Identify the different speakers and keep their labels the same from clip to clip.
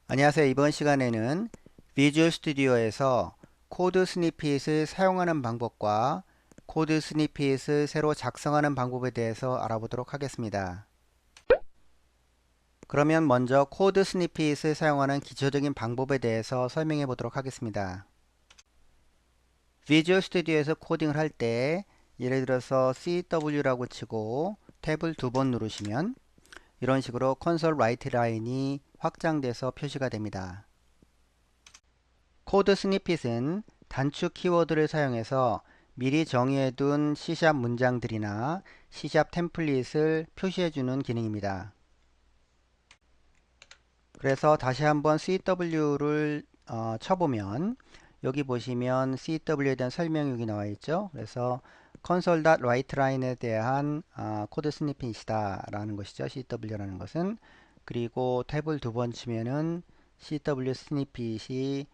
Speaker 1: 안녕하세요. 이번 시간에는 비주얼 스튜디오에서 코드 스니핏을 사용하는 방법과 코드 스니핏을 새로 작성하는 방법에 대해서 알아보도록 하겠습니다. 그러면 먼저 코드 스니핏을 사용하는 기초적인 방법에 대해서 설명해 보도록 하겠습니다. 비주얼 스튜디오에서 코딩을 할 때 예를 들어서 CW라고 치고 탭을 두 번 누르시면 이런 식으로 콘솔 라이트 라인이 확장돼서 표시가 됩니다. 코드 스니핏은 단축 키워드를 사용해서 미리 정의해둔 C# 문장들이나 C# 템플릿을 표시해주는 기능입니다. 그래서 다시 한번 CW를 쳐보면 여기 보시면 CW에 대한 설명이 여기 나와 있죠. 그래서 console.writeLine에 대한 코드 스니핏이다 라는 것이죠. CW라는 것은. 그리고 탭을 두 번 치면은 CW 스니핏이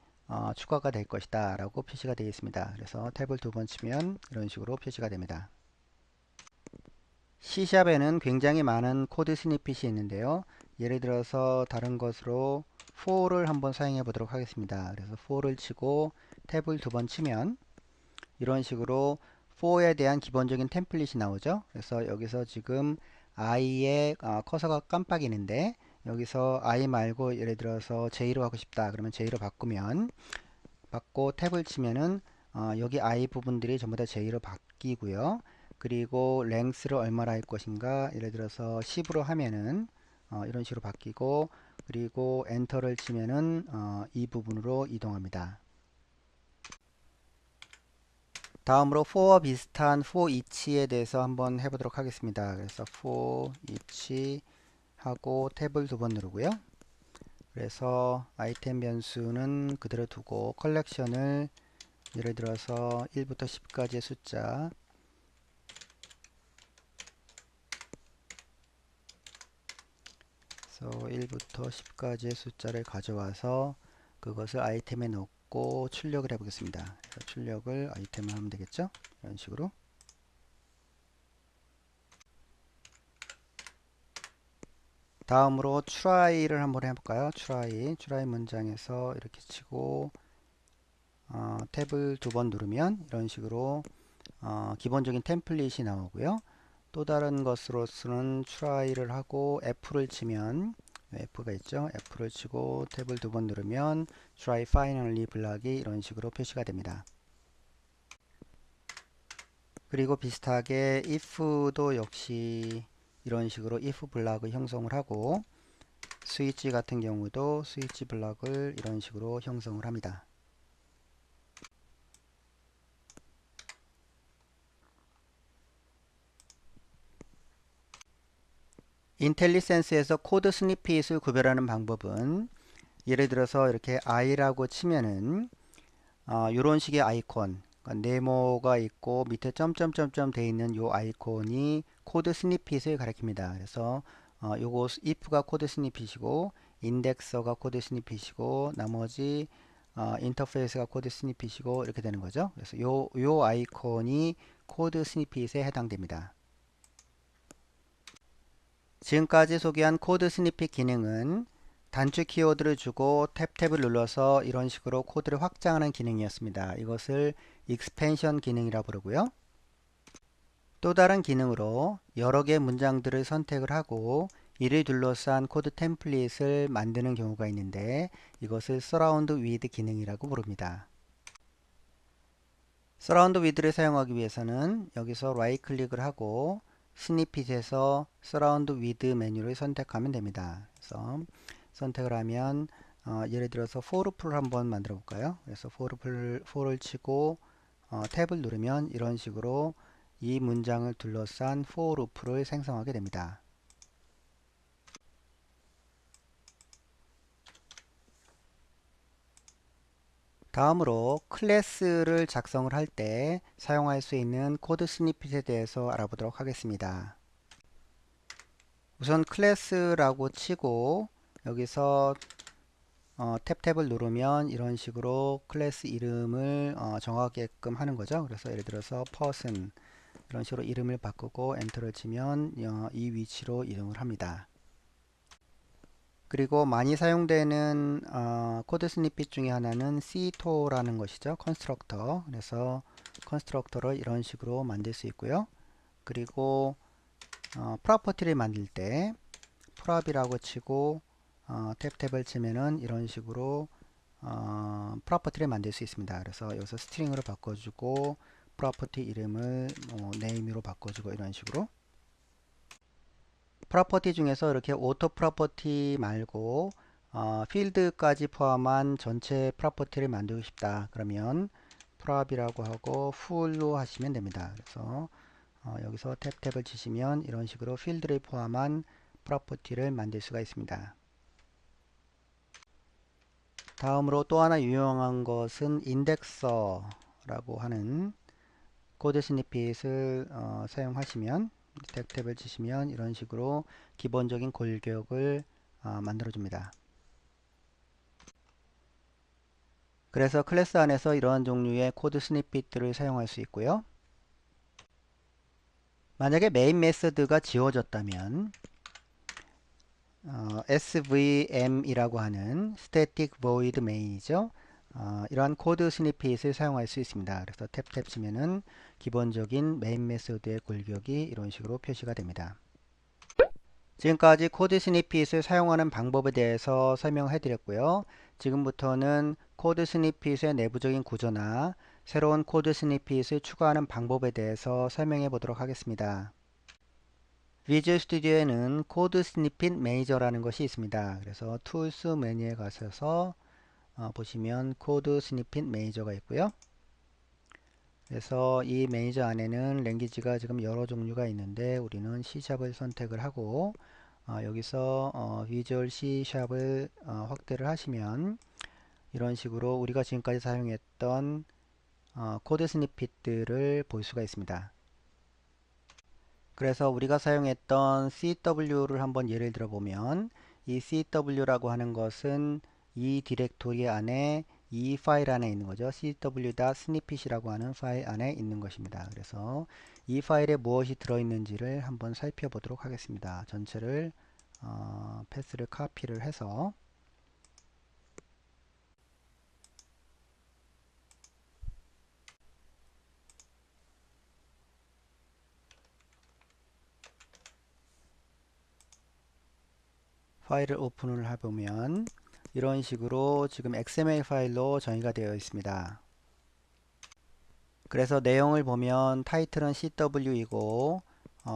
Speaker 1: 추가가 될 것이다 라고 표시가 되어 있습니다. 그래서 탭을 두 번 치면 이런 식으로 표시가 됩니다. C샵에는 굉장히 많은 코드 스니핏이 있는데요. 예를 들어서 다른 것으로 for를 한번 사용해 보도록 하겠습니다. 그래서 for를 치고 탭을 두 번 치면 이런 식으로 for에 대한 기본적인 템플릿이 나오죠. 그래서 여기서 지금 i의 커서가 깜빡이는데 여기서 i 말고 예를 들어서 j로 하고 싶다. 그러면 j로 받고 탭을 치면은 여기 i 부분들이 전부 다 j로 바뀌고요. 그리고 length를 얼마나 할 것인가 예를 들어서 10으로 하면은 이런 식으로 바뀌고 그리고 엔터를 치면은 이 부분으로 이동합니다. 다음으로 for와 비슷한 for each에 대해서 한번 해보도록 하겠습니다. 그래서 for each 하고 탭을 두 번 누르고요. 그래서 아이템 변수는 그대로 두고 컬렉션을 예를 들어서 1부터 10까지의 숫자 그래서 1부터 10까지의 숫자를 가져와서 그것을 아이템에 넣고 출력을 해보겠습니다. 출력을 아이템을 하면 되겠죠? 이런 식으로. 다음으로 try를 한번 해볼까요? try 문장에서 이렇게 치고 탭을 두 번 누르면 이런 식으로 기본적인 템플릿이 나오고요. 또 다른 것으로서는 try를 하고 F를 치면 F가 있죠. F를 치고 탭을 두 번 누르면 try finally 블락이 이런 식으로 표시가 됩니다. 그리고 비슷하게 if도 역시 이런 식으로 if 블락을 형성을 하고 스위치 같은 경우도 스위치 블락을 이런 식으로 형성을 합니다. 인텔리센스에서 코드 스니핏을 구별하는 방법은 예를 들어서 이렇게 i라고 치면은 이런 식의 아이콘 그러니까 네모가 있고 밑에 점점점점 돼 있는 요 아이콘이 코드 스니핏을 가리킵니다. 그래서 요거 if가 코드 스니핏이고 인덱서가 코드 스니핏이고 나머지 인터페이스가 코드 스니핏이고 이렇게 되는 거죠. 그래서 요 아이콘이 코드 스니핏에 해당됩니다. 지금까지 소개한 코드 스니핏 기능은 단축 키워드를 주고 탭을 눌러서 이런 식으로 코드를 확장하는 기능이었습니다. 이것을 익스펜션 기능이라 부르고요. 또 다른 기능으로 여러 개의 문장들을 선택을 하고 이를 둘러싼 코드 템플릿을 만드는 경우가 있는데 이것을 Surround with 기능이라고 부릅니다. Surround with를 사용하기 위해서는 여기서 라이트 클릭을 하고 스니핏에서 Surround with 메뉴를 선택하면 됩니다. 그래서 선택을 하면 예를 들어서 for loop를 한번 만들어 볼까요? 그래서 for를 치고 탭을 누르면 이런 식으로 이 문장을 둘러싼 for loop를 생성하게 됩니다. 다음으로 클래스를 작성을 할 때 사용할 수 있는 코드 스니핏에 대해서 알아보도록 하겠습니다. 우선 클래스라고 치고 여기서 탭을 누르면 이런 식으로 클래스 이름을 정하게끔 하는 거죠. 그래서 예를 들어서 person 이런 식으로 이름을 바꾸고 엔터를 치면 이 위치로 이동을 합니다. 그리고 많이 사용되는 코드 스니핏 중에 하나는 cto라는 것이죠. 컨스트럭터. 그래서 컨스트럭터를 이런 식으로 만들 수 있고요. 그리고 프로퍼티를 만들 때 프랍이라고 치고 탭을 치면은 이런 식으로 프로퍼티를 만들 수 있습니다. 그래서 여기서 스트링으로 바꿔주고 프로퍼티 이름을 name으로 바꿔주고 이런 식으로. 프로퍼티 중에서 이렇게 오토 프로퍼티 말고 필드까지 포함한 전체 프로퍼티를 만들고 싶다. 그러면 프랍이라고 하고 full로 하시면 됩니다. 그래서 여기서 탭을 치시면 이런 식으로 필드를 포함한 프로퍼티를 만들 수가 있습니다. 다음으로 또 하나 유용한 것은 인덱서라고 하는 코드 스니핏을 사용하시면 탭을 치시면 이런 식으로 기본적인 골격을 만들어 줍니다. 그래서 클래스 안에서 이러한 종류의 코드 스니핏들을 사용할 수 있고요. 만약에 메인 메서드가 지워졌다면 SVM이라고 하는 Static Void Main이죠. 이러한 코드 스니핏을 사용할 수 있습니다. 그래서 탭 치면은 기본적인 메인 메서드의 골격이 이런 식으로 표시가 됩니다. 지금까지 코드 스니핏을 사용하는 방법에 대해서 설명해 드렸고요. 지금부터는 코드 스니핏의 내부적인 구조나 새로운 코드 스니핏을 추가하는 방법에 대해서 설명해 보도록 하겠습니다. 비주얼 스튜디오에는 코드 스니핏 매니저라는 것이 있습니다. 그래서 툴스 메뉴에 가셔서 보시면 코드 스니핏 매니저가 있고요. 그래서 이 매니저 안에는 랭귀지가 지금 여러 종류가 있는데 우리는 C샵을 선택을 하고 여기서 비주얼 C샵을 확대를 하시면 이런 식으로 우리가 지금까지 사용했던 코드 스니핏들을 볼 수가 있습니다. 그래서 우리가 사용했던 CW를 한번 예를 들어 보면 이 CW라고 하는 것은 이 디렉토리 안에 이 파일 안에 있는 거죠. cw.snippet이라고 하는 파일 안에 있는 것입니다. 그래서 이 파일에 무엇이 들어있는지를 한번 살펴보도록 하겠습니다. 전체를 패스를 카피를 해서 파일을 오픈을 해보면 이런 식으로 지금 XML 파일로 정의가 되어 있습니다. 그래서 내용을 보면 타이틀은 CW이고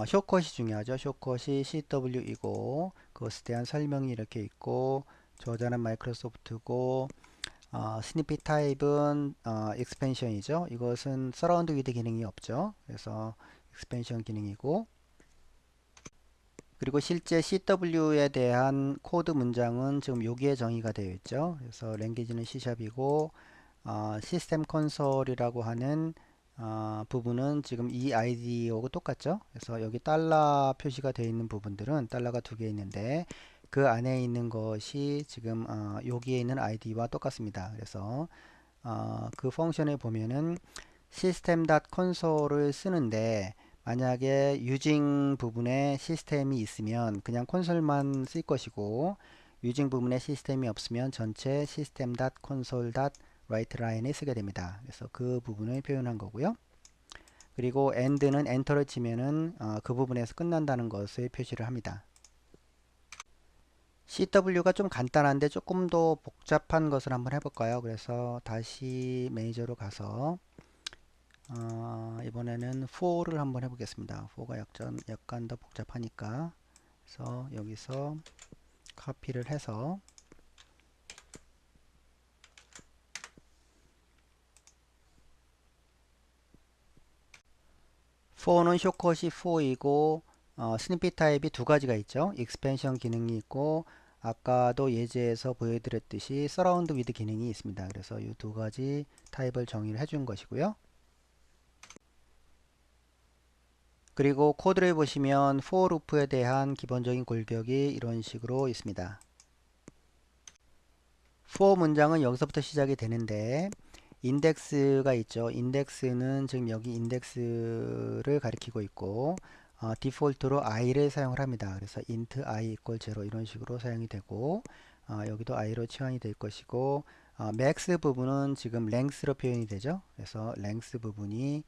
Speaker 1: 숏컷이 중요하죠. 숏컷이 CW이고 그것에 대한 설명이 이렇게 있고 저자는 마이크로소프트고 스니핏 타입은 익스펜션이죠. 이것은 서라운드 위드 기능이 없죠. 그래서 익스펜션 기능이고 그리고 실제 CW에 대한 코드 문장은 지금 여기에 정의가 되어 있죠. 그래서 랭귀지는 C샵이고 시스템 콘솔이라고 하는 부분은 지금 이 아이디하고 똑같죠. 그래서 여기 달러 표시가 되어 있는 부분들은 달러가 두 개 있는데 그 안에 있는 것이 지금 여기에 있는 아이디와 똑같습니다. 그래서 그 펑션에 보면은 system.console을 쓰는데 만약에 유징 부분에 시스템이 있으면 그냥 콘솔만 쓸 것이고 유징 부분에 시스템이 없으면 전체 system.console.writeLine을 쓰게 됩니다. 그래서 그 부분을 표현한 거고요. 그리고 end는 엔터를 치면은 그 부분에서 끝난다는 것을 표시를 합니다. CW가 좀 간단한데 조금 더 복잡한 것을 한번 해볼까요? 그래서 다시 매니저로 가서 이번에는 for를 한번 해보겠습니다. for가 약간 더 복잡하니까 그래서 여기서 카피를 해서 for는 숏컷이 for이고 스니핏 타입이 두 가지가 있죠. 익스펜션 기능이 있고 아까도 예제에서 보여드렸듯이 서라운드 위드 기능이 있습니다. 그래서 이 두 가지 타입을 정의를 해준 것이고요. 그리고 코드를 보시면 for 루프에 대한 기본적인 골격이 이런 식으로 있습니다. for 문장은 여기서부터 시작이 되는데 인덱스가 있죠. 인덱스는 지금 여기 인덱스를 가리키고 있고 디폴트로 i를 사용을 합니다. 그래서 int i equal 0 이런 식으로 사용이 되고 여기도 i로 치환이 될 것이고 max 부분은 지금 length로 표현이 되죠. 그래서 length 부분이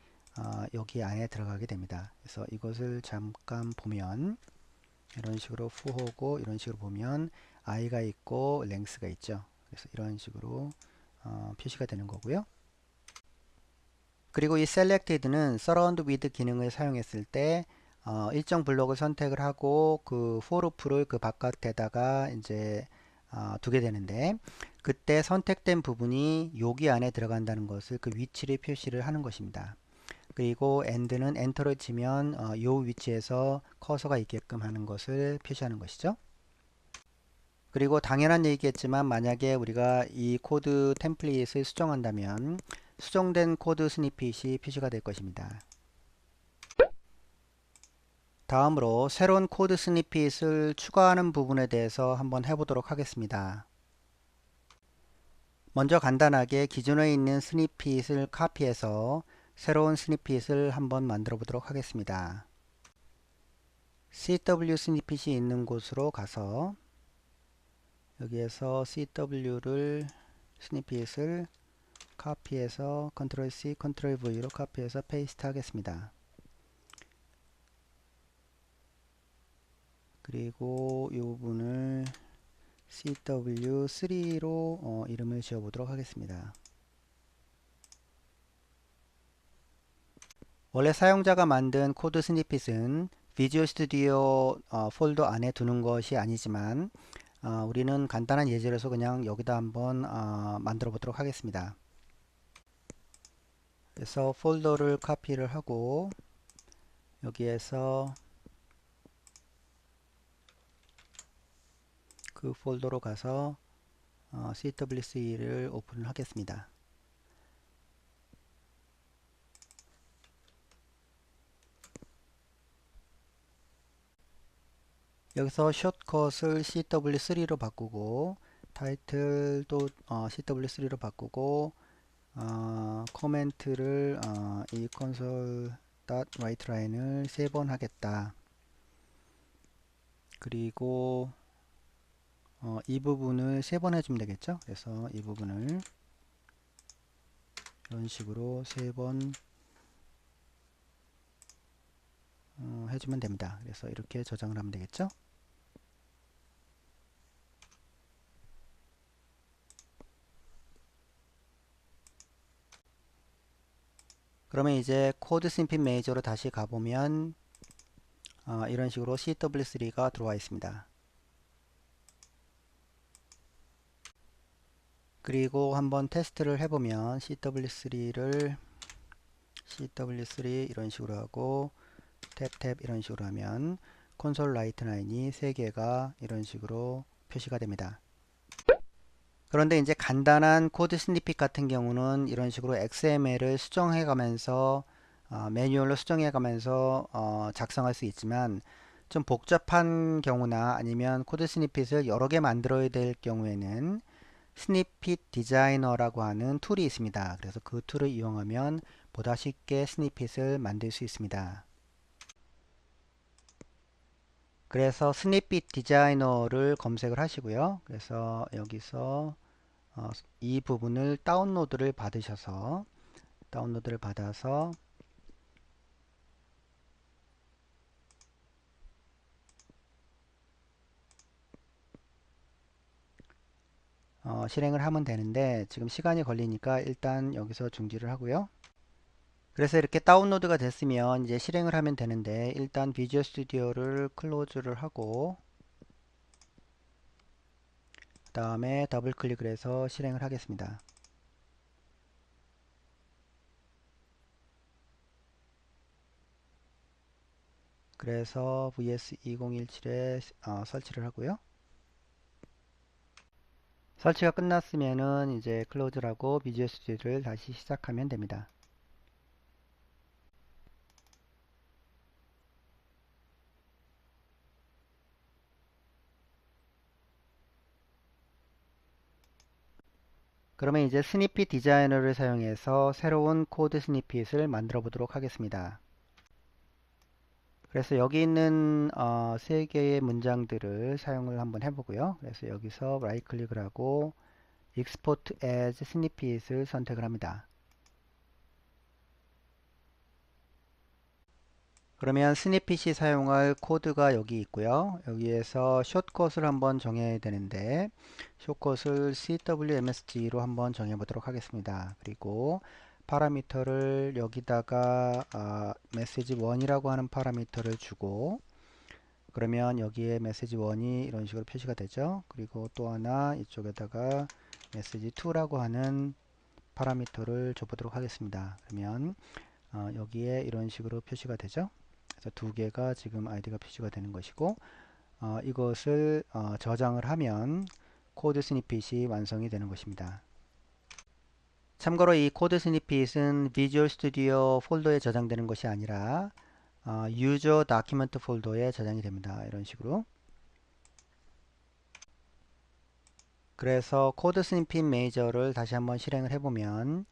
Speaker 1: 여기 안에 들어가게 됩니다. 그래서 이것을 잠깐 보면 이런 식으로 fu하고 이런 식으로 보면 i가 있고 length가 있죠. 그래서 이런 식으로 표시가 되는 거고요. 그리고 이 selected는 surround with 기능을 사용했을 때 일정 블록을 선택을 하고 그 for loop를 그 바깥에다가 이제 두게 되는데 그때 선택된 부분이 여기 안에 들어간다는 것을 그 위치를 표시를 하는 것입니다. 그리고 end는 엔터를 치면 이 위치에서 커서가 있게끔 하는 것을 표시하는 것이죠. 그리고 당연한 얘기겠지만 만약에 우리가 이 코드 템플릿을 수정한다면 수정된 코드 스니핏이 표시가 될 것입니다. 다음으로 새로운 코드 스니핏을 추가하는 부분에 대해서 한번 해보도록 하겠습니다. 먼저 간단하게 기존에 있는 스니핏을 카피해서 새로운 스니핏을 한번 만들어 보도록 하겠습니다. CW 스니핏이 있는 곳으로 가서 여기에서 CW를 스니핏을 카피해서 컨트롤 C, 컨트롤 V로 카피해서 페이스트 하겠습니다. 그리고 이 부분을 CW3로 이름을 지어 보도록 하겠습니다. 원래 사용자가 만든 코드 스니핏은 비주얼 스튜디오 폴더 안에 두는 것이 아니지만 우리는 간단한 예제로서 그냥 여기다 한번 만들어 보도록 하겠습니다. 그래서 폴더를 카피를 하고 여기에서 그 폴더로 가서 CW3를 오픈을 하겠습니다. 여기서 숏컷을 CW3로 바꾸고 타이틀도 CW3로 바꾸고 코멘트를 이 console.writeLine을 3번 하겠다. 그리고 이 부분을 3번 해주면 되겠죠. 그래서 이 부분을 이런 식으로 3번 해주면 됩니다. 그래서 이렇게 저장을 하면 되겠죠. 그러면 이제 코드 스니핏 매니저로 다시 가보면 이런 식으로 CW3가 들어와 있습니다. 그리고 한번 테스트를 해보면 CW3 이런 식으로 하고 탭 이런 식으로 하면 콘솔 라이트 라인이 3개가 이런 식으로 표시가 됩니다. 그런데 이제 간단한 코드 스니핏 같은 경우는 이런 식으로 XML을 수정해 가면서 매뉴얼로 수정해 가면서 작성할 수 있지만 좀 복잡한 경우나 아니면 코드 스니핏을 여러 개 만들어야 될 경우에는 스니핏 디자이너라고 하는 툴이 있습니다. 그래서 그 툴을 이용하면 보다 쉽게 스니핏을 만들 수 있습니다. 그래서 스니핏 디자이너를 검색을 하시고요. 그래서 여기서 이 부분을 다운로드를 받으셔서 다운로드를 받아서 실행을 하면 되는데 지금 시간이 걸리니까 일단 여기서 중지를 하고요. 그래서 이렇게 다운로드가 됐으면 이제 실행을 하면 되는데 일단 비주얼 스튜디오를 클로즈를 하고 그 다음에 더블 클릭을 해서 실행을 하겠습니다. 그래서 VS2017에 설치를 하고요. 설치가 끝났으면은 이제 클로즈를 하고 비주얼 스튜디오를 다시 시작하면 됩니다. 그러면 이제 스니핏 디자이너를 사용해서 새로운 코드 스니핏을 만들어 보도록 하겠습니다. 그래서 여기 있는 세 개의 문장들을 사용을 한번 해보고요. 그래서 여기서 라이트 클릭을 하고 Export as Snippet을 선택을 합니다. 그러면 스니핏이 사용할 코드가 여기 있고요. 여기에서 숏컷을 한번 정해야 되는데 숏컷을 CWMSG로 한번 정해 보도록 하겠습니다. 그리고 파라미터를 여기다가 메시지 1이라고 하는 파라미터를 주고 그러면 여기에 메시지 1이 이런 식으로 표시가 되죠. 그리고 또 하나 이쪽에다가 메시지 2라고 하는 파라미터를 줘보도록 하겠습니다. 그러면 여기에 이런 식으로 표시가 되죠. 그래서 두 개가 지금 아이디가 표시가 되는 것이고 이것을 저장을 하면 코드 스니핏이 완성이 되는 것입니다. 참고로 이 코드 스니핏은 비주얼 스튜디오 폴더에 저장되는 것이 아니라 유저 다큐멘트 폴더에 저장이 됩니다. 이런 식으로. 그래서 코드 스니핏 매니저를 다시 한번 실행을 해보면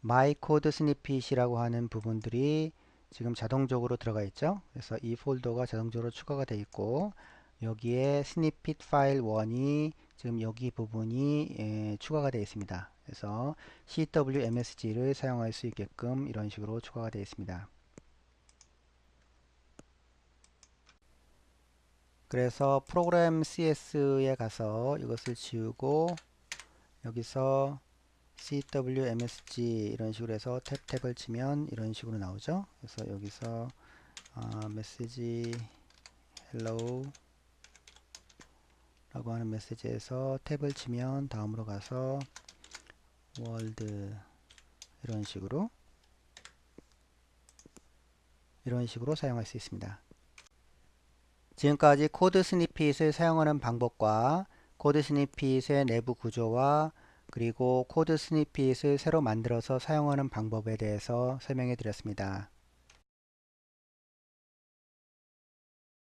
Speaker 1: My Code Snippet이라고 하는 부분들이 지금 자동적으로 들어가 있죠. 그래서 이 폴더가 자동적으로 추가가 되어 있고 여기에 snippet 파일 1이 지금 여기 부분이 추가가 되어 있습니다. 그래서 CWMSG를 사용할 수 있게끔 이런 식으로 추가가 되어 있습니다. 그래서 프로그램 CS에 가서 이것을 지우고 여기서 CWMSG 이런 식으로 해서 탭을 치면 이런 식으로 나오죠. 그래서 여기서 메시지 hello 라고 하는 메시지에서 탭을 치면 다음으로 가서 world 이런 식으로 사용할 수 있습니다. 지금까지 코드 스니핏을 사용하는 방법과 코드 스니핏의 내부 구조와 그리고 코드 스니핏을 새로 만들어서 사용하는 방법에 대해서 설명해 드렸습니다.